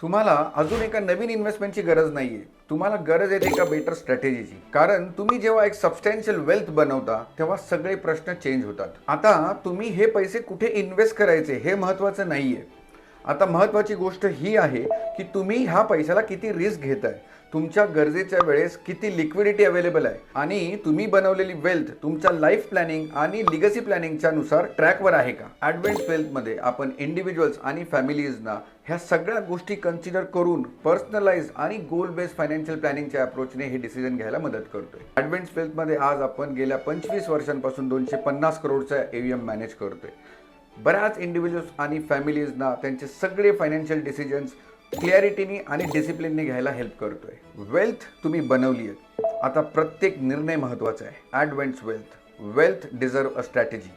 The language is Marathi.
तुम्हाला अजून एका नवीन इन्व्हेस्टमेंटची गरज नाहीये. तुम्हाला गरज आहे एका बेटर स्ट्रॅटेजीची. कारण तुम्ही जेव्हा एक सबस्टॅन्शियल वेल्थ बनवता तेव्हा सगळे प्रश्न चेंज होतात. आता तुम्ही हे पैसे कुठे इन्व्हेस्ट करायचे हे महत्त्वाचं नाहीये. आता महत्त्वाची गोष्ट ही आहे की तुम्ही ह्या पैशाला किती रिस्क घेताय, तुमच्या गरजेच्या वेळेस किती लिक्विडिटी अवेलेबल आहे आणि तुम्ही बनवलेली वेल्थ तुमच्या लाईफ प्लॅनिंग आणि लिगसी प्लॅनिंगच्या नुसार ट्रॅकवर आहे का. ॲडव्हान्स वेल्थमध्ये आपण इंडिव्हिज्युअल्स आणि फॅमिलीजना ह्या सगळ्या गोष्टी कन्सिडर करून पर्सनलाइज आणि गोल बेस्ड फायनान्शियल प्लॅनिंगच्या अप्रोचने हे डिसिजन घ्यायला मदत करतोय. ॲडव्हान्स वेल्थमध्ये आज आपण गेल्या 25 वर्षांपासून 250 करोडचा AUM मॅनेज करतोय. बऱ्याच इंडिव्हिज्युअल्स आणि फॅमिलीजना त्यांचे सगळे फायनान्शियल डिसिजन्स क्लॅरिटीने आणि डिसिप्लिनने घ्यायला हेल्प करतोय. वेल्थ तुम्ही बनवली आहे, आता प्रत्येक निर्णय महत्त्वाचा आहे. Advance wealth deserve a strategy.